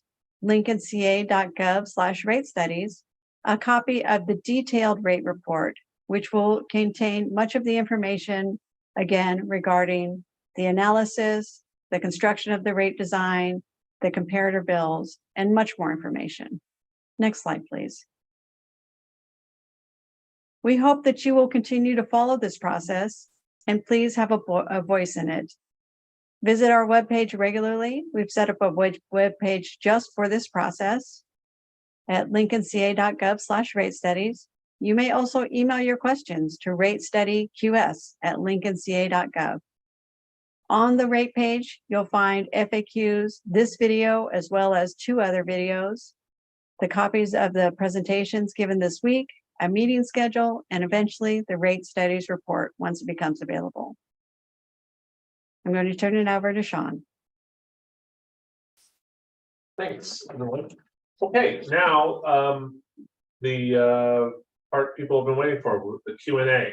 lincolnca.gov/rate studies, a copy of the detailed rate report, which will contain much of the information, again, regarding the analysis, the construction of the rate design, the comparator bills, and much more information. Next slide, please. We hope that you will continue to follow this process and please have a voice in it. Visit our webpage regularly. We've set up a webpage just for this process at lincolnca.gov/rate studies. You may also email your questions to ratestudyqs@lincolnca.gov. On the rate page, you'll find FAQs, this video, as well as 2 other videos, the copies of the presentations given this week, a meeting schedule, and eventually the rate studies report once it becomes available. I'm going to turn it over to Sean. Thanks, everyone. Okay, now the part people have been waiting for, the Q&A.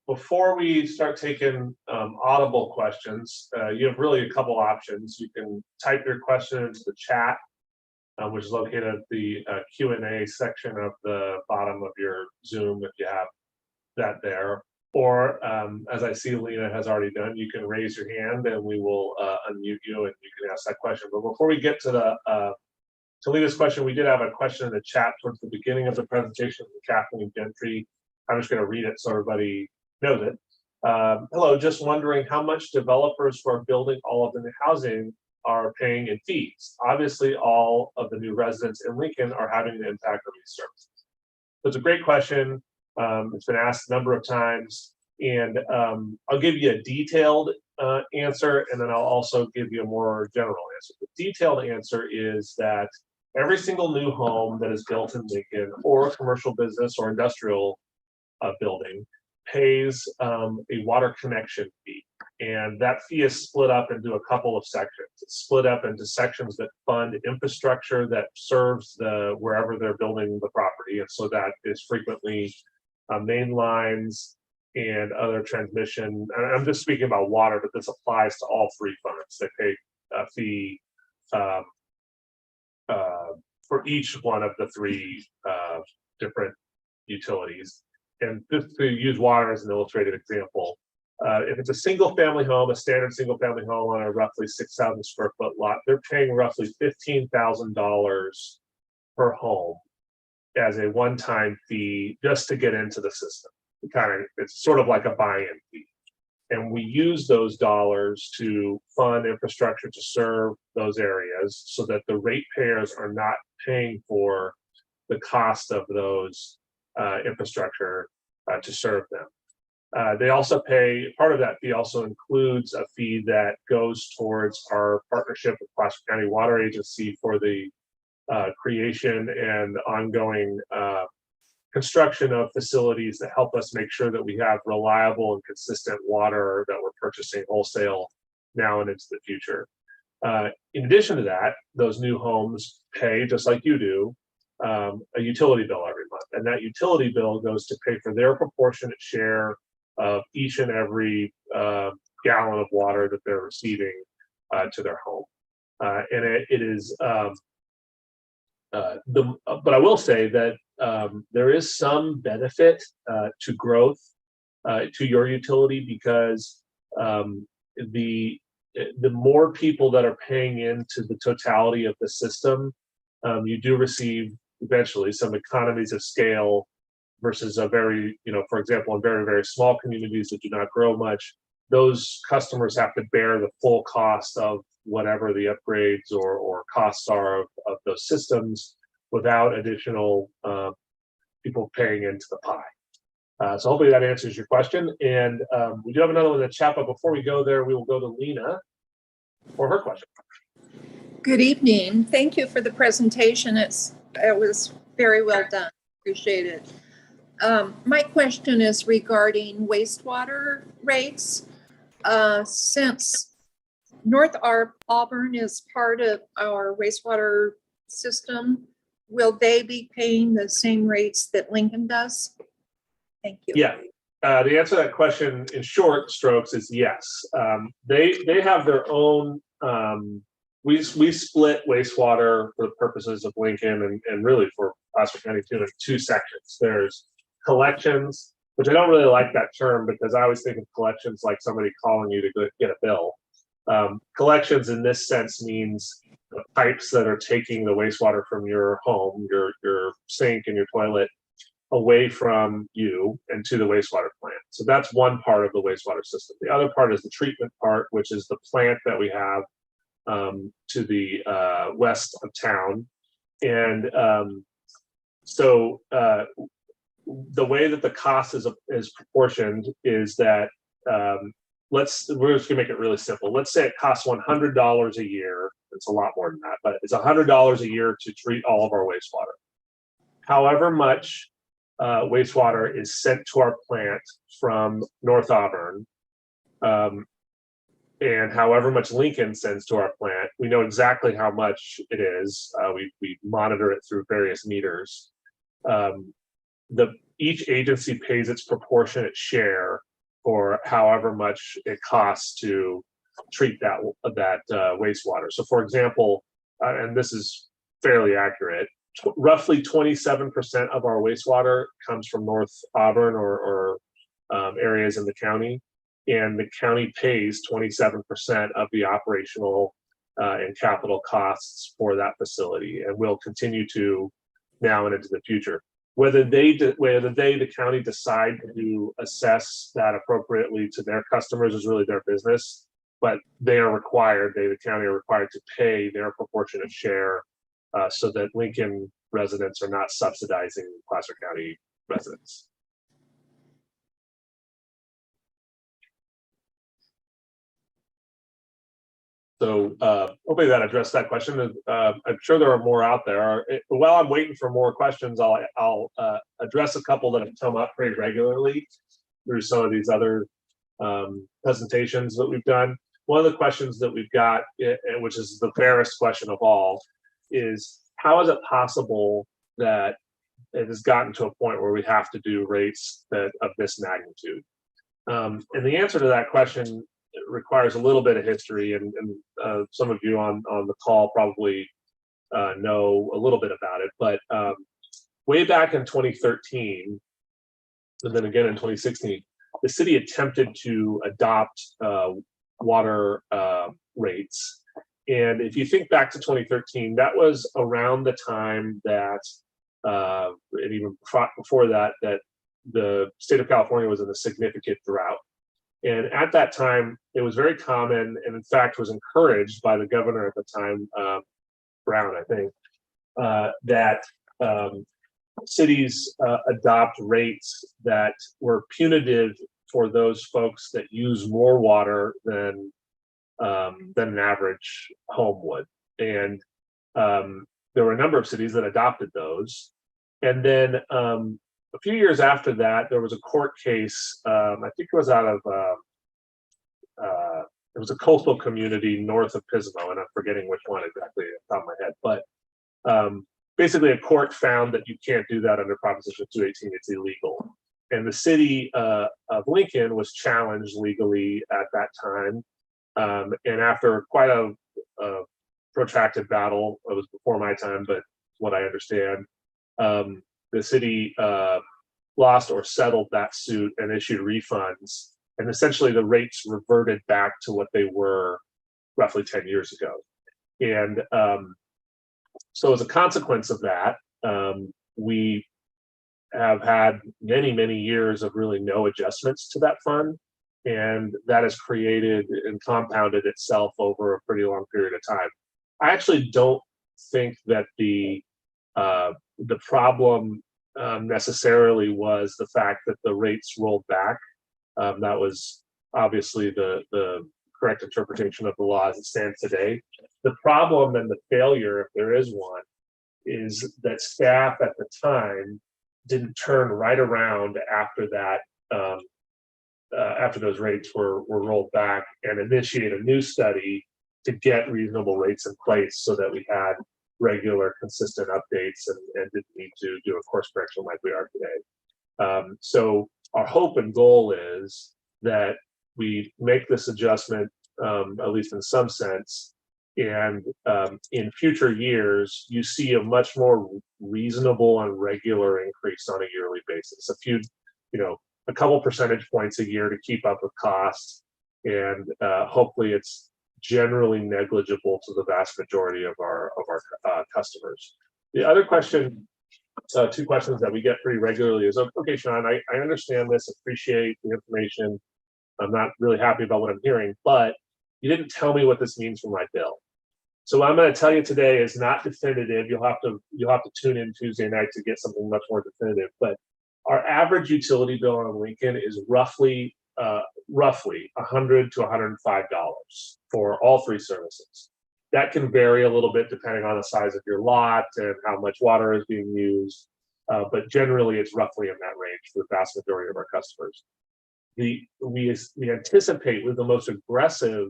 Before we start taking audible questions, you have really a couple options. You can type your question into the chat, which is located at the Q&A section of the bottom of your Zoom if you have that there. Or as I see Lena has already done, you can raise your hand and we will unmute you and you can ask that question. But before we get to Lena's question, we did have a question in the chat towards the beginning of the presentation from Kathleen Gentry. I'm just going to read it so everybody knows it. Hello, just wondering how much developers who are building all of the new housing are paying in fees. Obviously, all of the new residents in Lincoln are having an impact on these services. So it's a great question. It's been asked a number of times, and I'll give you a detailed answer, and then I'll also give you a more general answer. The detailed answer is that every single new home that is built in Lincoln, or a commercial business or industrial building, pays a water connection fee. And that fee is split up into a couple of sections. It's split up into sections that fund infrastructure that serves wherever they're building the property. And so that is frequently main lines and other transmission. And I'm just speaking about water, but this applies to all three funds. They pay a fee um, for each one of the three different utilities. And just to use water as an illustrative example, if it's a single family home, a standard single family home on a roughly 6,000 square foot lot, they're paying roughly $15,000 per home as a one-time fee just to get into the system. It's sort of like a buy-in fee. And we use those dollars to fund infrastructure to serve those areas so that the ratepayers are not paying for the cost of those infrastructure to serve them. They also pay, part of that fee also includes a fee that goes towards our partnership with Placer County Water Agency for the creation and ongoing construction of facilities that help us make sure that we have reliable and consistent water that we're purchasing wholesale now and into the future. In addition to that, those new homes pay, just like you do, a utility bill every month. And that utility bill goes to pay for their proportionate share of each and every gallon of water that they're receiving to their home. And it is, but I will say that there is some benefit to growth to your utility because the more people that are paying into the totality of the system, you do receive eventually some economies of scale versus a very, for example, in very, very small communities that do not grow much, those customers have to bear the full cost of whatever the upgrades or costs are of those systems without additional people paying into the pie. So hopefully that answers your question. And we do have another one in the chat, but before we go there, we will go to Lena for her question. Good evening. Thank you for the presentation. It was very well done. Appreciate it. My question is regarding wastewater rates. Since North Auburn is part of our wastewater system, will they be paying the same rates that Lincoln does? Thank you. Yeah, the answer to that question in short strokes is yes. They have their own, we split wastewater for the purposes of Lincoln and really for Placer County too in two sections. There's collections, which I don't really like that term because I always think of collections like somebody calling you to get a bill. Collections in this sense means the pipes that are taking the wastewater from your home, your sink and your toilet away from you and to the wastewater plant. So that's one part of the wastewater system. The other part is the treatment part, which is the plant that we have to the west of town. And so the way that the cost is proportioned is that we're just gonna make it really simple. Let's say it costs $100 a year. It's a lot more than that, but it's $100 a year to treat all of our wastewater. However much wastewater is sent to our plant from North Auburn, and however much Lincoln sends to our plant, we know exactly how much it is. We monitor it through various meters. Each agency pays its proportionate share for however much it costs to treat that wastewater. So for example, and this is fairly accurate, roughly 27% of our wastewater comes from North Auburn or areas in the county, and the county pays 27% of the operational and capital costs for that facility, and will continue to now and into the future. Whether the county decide to assess that appropriately to their customers is really their business, but they are required, the county are required to pay their proportionate share so that Lincoln residents are not subsidizing Placer County residents. So hopefully that addressed that question. I'm sure there are more out there. While I'm waiting for more questions, I'll address a couple that have come up pretty regularly through some of these other presentations that we've done. One of the questions that we've got, which is the fairest question of all, is how is it possible that it has gotten to a point where we have to do rates of this magnitude? And the answer to that question requires a little bit of history, and some of you on the call probably know a little bit about it. But way back in 2013, and then again in 2016, the city attempted to adopt water rates. And if you think back to 2013, that was around the time that, and even before that, that the state of California was in a significant drought. And at that time, it was very common, and in fact was encouraged by the governor at the time, Brown, I think, that cities adopt rates that were punitive for those folks that use more water than an average home would. And there were a number of cities that adopted those. And then a few years after that, there was a court case. I think it was out of it was a coastal community north of Pismo, and I'm forgetting which one exactly off the top of my head. But basically, a court found that you can't do that under Proposition 218. It's illegal. And the city of Lincoln was challenged legally at that time. And after quite a protracted battle, it was before my time, but what I understand, the city lost or settled that suit and issued refunds. And essentially the rates reverted back to what they were roughly 10 years ago. And so as a consequence of that, we have had many, many years of really no adjustments to that fund. And that has created and compounded itself over a pretty long period of time. I actually don't think that the problem necessarily was the fact that the rates rolled back. That was obviously the correct interpretation of the law as it stands today. The problem and the failure, if there is one, is that staff at the time didn't turn right around after that, after those rates were rolled back, and initiate a new study to get reasonable rates in place so that we had regular, consistent updates and didn't need to do a course correction like we are today. So our hope and goal is that we make this adjustment, at least in some sense, and in future years, you see a much more reasonable and regular increase on a yearly basis. A couple percentage points a year to keep up with costs, and hopefully it's generally negligible to the vast majority of our customers. The other question, two questions that we get pretty regularly is, okay, Sean, I understand this, appreciate the information. I'm not really happy about what I'm hearing, but you didn't tell me what this means for my bill. So what I'm going to tell you today is not definitive. You'll have to tune in Tuesday night to get something much more definitive. But our average utility bill on Lincoln is roughly $100 to $105 for all three services. That can vary a little bit depending on the size of your lot and how much water is being used, but generally it's roughly in that range for the vast majority of our customers. We anticipate with the most aggressive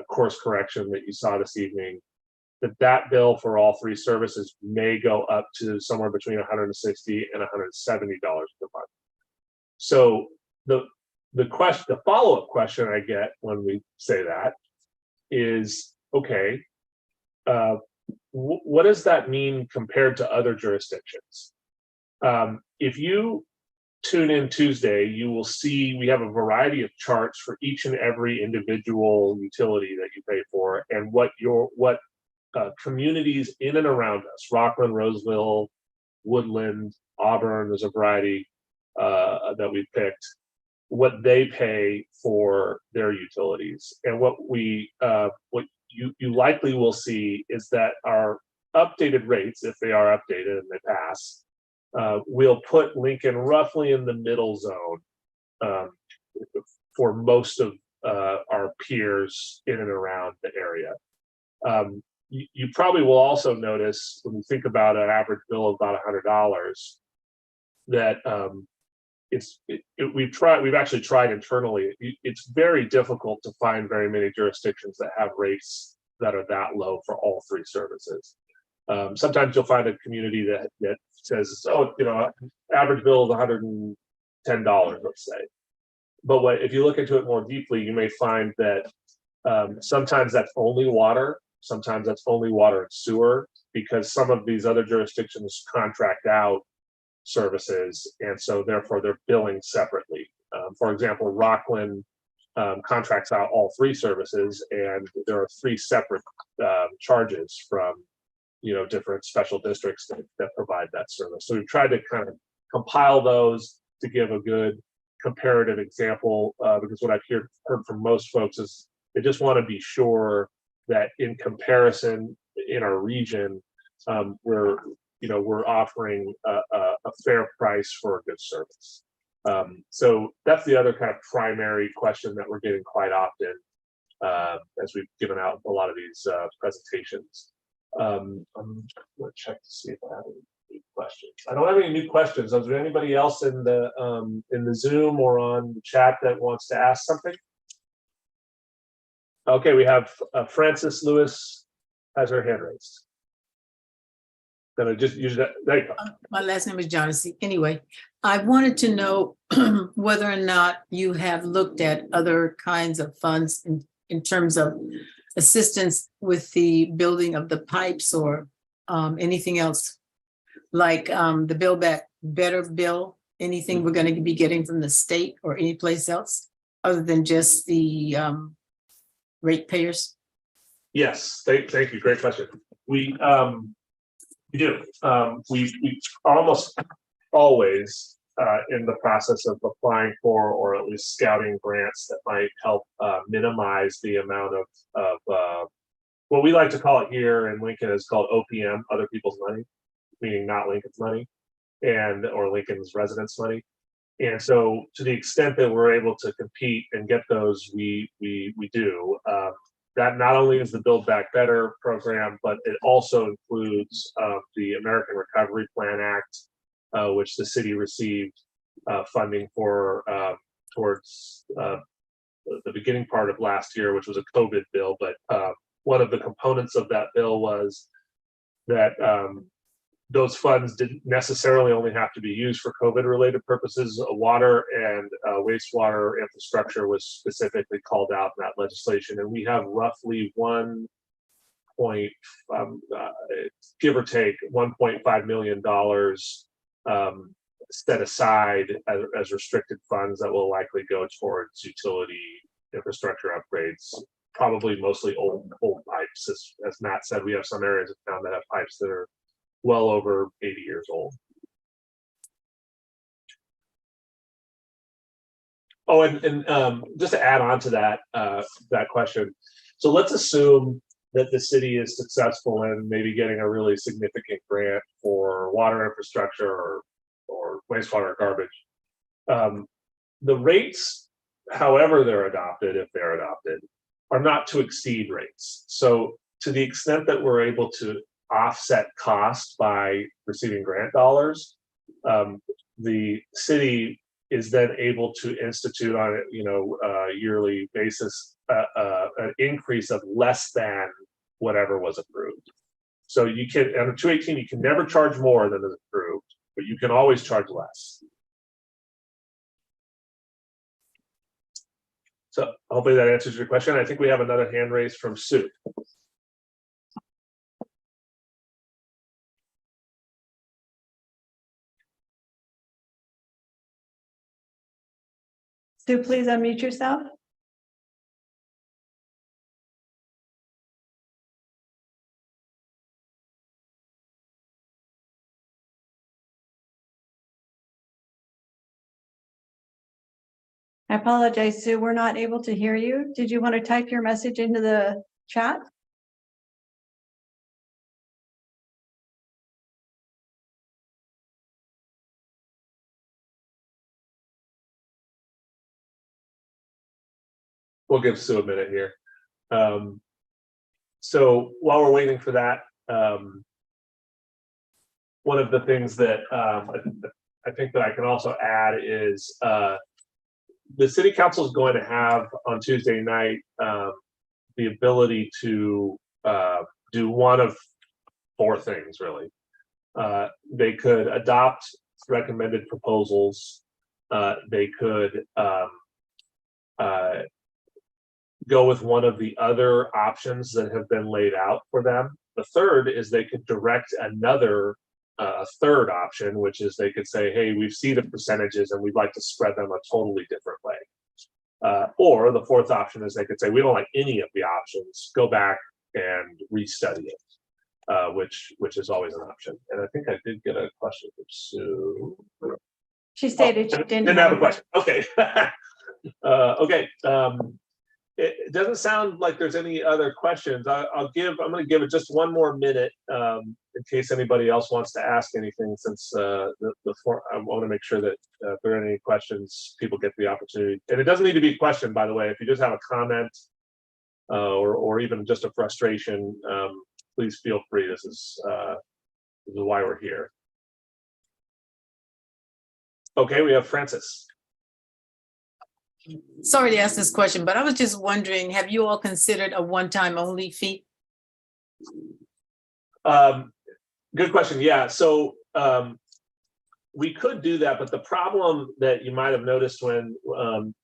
course correction that you saw this evening, that bill for all three services may go up to somewhere between $160 and $170 per month. So the follow-up question I get when we say that is, okay, what does that mean compared to other jurisdictions? If you tune in Tuesday, you will see we have a variety of charts for each and every individual utility that you pay for, and what communities in and around us, Rockland, Roseville, Woodland, Auburn, there's a variety that we've picked, what they pay for their utilities. And what you likely will see is that our updated rates, if they are updated and they pass, will put Lincoln roughly in the middle zone for most of our peers in and around the area. You probably will also notice when you think about an average bill of about $100 that we've actually tried internally. It's very difficult to find very many jurisdictions that have rates that are that low for all three services. Sometimes you'll find a community that says, oh, average bill is $110, let's say. but if you look into it more deeply, you may find that sometimes that's only water, sometimes that's only water and sewer, because some of these other jurisdictions contract out services, and so therefore they're billing separately. For example, Rockland contracts out all three services, and there are three separate charges from different special districts that provide that service. So we've tried to kind of compile those to give a good comparative example, because what I've heard from most folks is they just want to be sure that in comparison in our region, we're offering a fair price for a good service. So that's the other kind of primary question that we're getting quite often as we've given out a lot of these presentations. I'm going to check to see if I have any new questions. I don't have any new questions. Is there anybody else in the Zoom or on the chat that wants to ask something? Okay, we have Frances Lewis has her hand raised. Gonna just use that. There you go. My last name is Johnson. Anyway, I wanted to know whether or not you have looked at other kinds of funds in terms of assistance with the building of the pipes or anything else, like the Build Back Better bill, anything we're going to be getting from the state or any place else other than just the ratepayers? Yes, thank you. Great question. We do. We are almost always in the process of applying for, or at least scouting grants that might help minimize the amount of what we like to call it here in Lincoln is called OPM, other people's money, meaning not Lincoln's money, or Lincoln's residents' money. And so, to the extent that we're able to compete and get those, we do. That not only is the Build Back Better program, but it also includes the American Recovery Plan Act, which the city received funding for towards the beginning part of last year, which was a COVID bill. But one of the components of that bill was that those funds didn't necessarily only have to be used for COVID-related purposes. Water and wastewater infrastructure was specifically called out in that legislation, and we have roughly give or take $1.5 million set aside as restricted funds that will likely go towards utility infrastructure upgrades. Probably mostly old pipes, as Matt said. We have some areas of town that have pipes that are well over 80 years old. Oh, and just to add on to that question, so let's assume that the city is successful in maybe getting a really significant grant for water infrastructure or wastewater garbage. The rates, however they're adopted, if they're adopted, are not to exceed rates. So to the extent that we're able to offset costs by receiving grant dollars, the city is then able to institute on a yearly basis an increase of less than whatever was approved. So you can, under 218, you can never charge more than is approved, but you can always charge less. So hopefully that answers your question. I think we have another hand raised from Sue. Sue, please unmute yourself. I apologize, Sue. We're not able to hear you. Did you want to type your message into the chat? We'll give Sue a minute here. So while we're waiting for that, one of the things that I think that I can also add is the city council is going to have on Tuesday night the ability to do one of four things, really. They could adopt recommended proposals. They could go with one of the other options that have been laid out for them. The third is they could direct a third option, which is they could say, hey, we see the percentages and we'd like to spread them a totally different way. Or the fourth option is they could say, we don't like any of the options, go back and restudy it, which is always an option. And I think I did get a question from Sue. She stated she Didn't have a question. Okay. Okay. It doesn't sound like there's any other questions. I'm going to give it just one more minute in case anybody else wants to ask anything, since I want to make sure that if there are any questions, people get the opportunity. And it doesn't need to be a question, by the way. If you just have a comment or even just a frustration, please feel free. This is why we're here. Okay, we have Francis. Sorry to ask this question, but I was just wondering, have you all considered a one-time only fee? Good question. Yeah, so we could do that, but the problem that you might have noticed when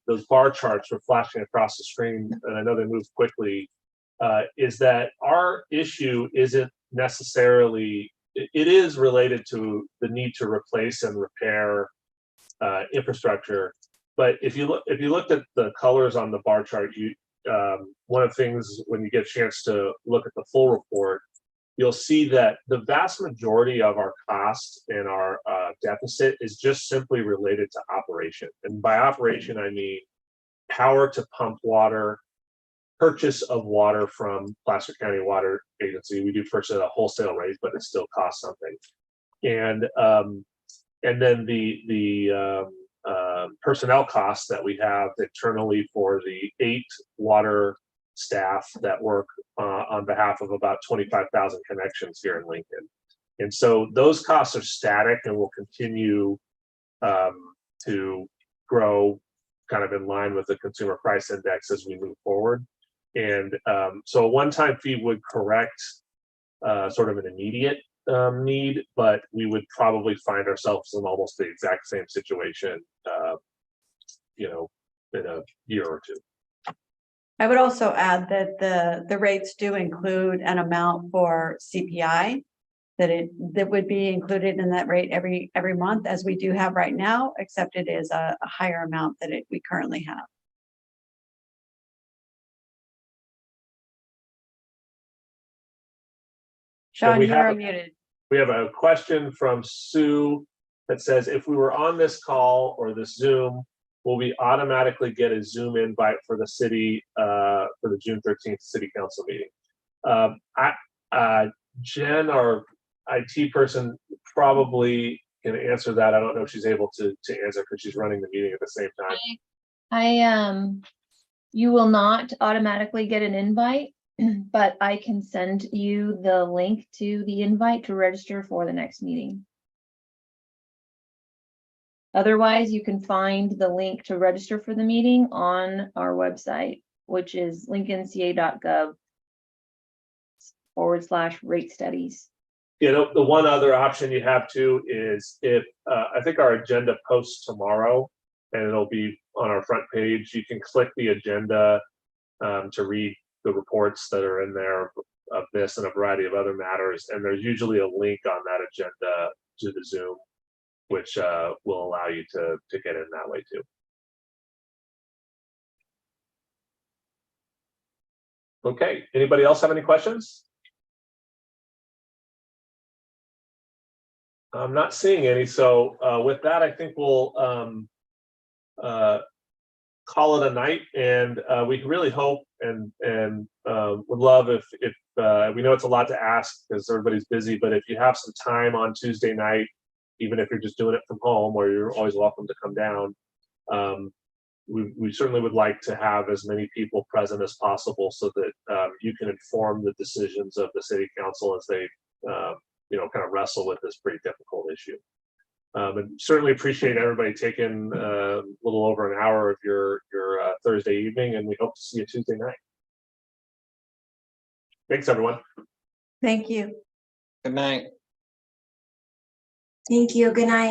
those bar charts were flashing across the screen, and I know they moved quickly, is that our issue isn't necessarily, it is related to the need to replace and repair infrastructure. But if you looked at the colors on the bar chart, one of the things when you get a chance to look at the full report, you'll see that the vast majority of our cost and our deficit is just simply related to operation. And by operation, I mean power to pump water, purchase of water from Placer County Water Agency. We do purchase at a wholesale rate, but it still costs something. And then the personnel costs that we have internally for the 8 water staff that work on behalf of about 25,000 connections here in Lincoln. And so those costs are static and will continue to grow kind of in line with the consumer price index as we move forward. And so a one-time fee would correct sort of an immediate need, but we would probably find ourselves in almost the exact same situation, in a year or two. I would also add that the rates do include an amount for CPI that would be included in that rate every month, as we do have right now, except it is a higher amount than we currently have. Sean, you are muted. We have a question from Sue that says, if we were on this call or this Zoom, will we automatically get a Zoom invite for the city for the June 13th city council meeting? Jen, our IT person, probably can answer that. I don't know if she's able to answer because she's running the meeting at the same time. You will not automatically get an invite, but I can send you the link to the invite to register for the next meeting. Otherwise, you can find the link to register for the meeting on our website, which is lincolnca.gov/rate studies. The one other option you have too is if I think our agenda posts tomorrow and it'll be on our front page, you can click the agenda to read the reports that are in there of this and a variety of other matters. And there's usually a link on that agenda to the Zoom, which will allow you to get in that way too. Okay, anybody else have any questions? I'm not seeing any, so with that, I think we'll call it a night, and we really hope and would love if we know it's a lot to ask because everybody's busy, but if you have some time on Tuesday night, even if you're just doing it from home, or you're always welcome to come down, we certainly would like to have as many people present as possible so that you can inform the decisions of the city council as they kind of wrestle with this pretty difficult issue. And certainly appreciate everybody taking a little over an hour of your Thursday evening, and we hope to see you Tuesday night. Thanks, everyone. Thank you. Good night. Thank you. Good night.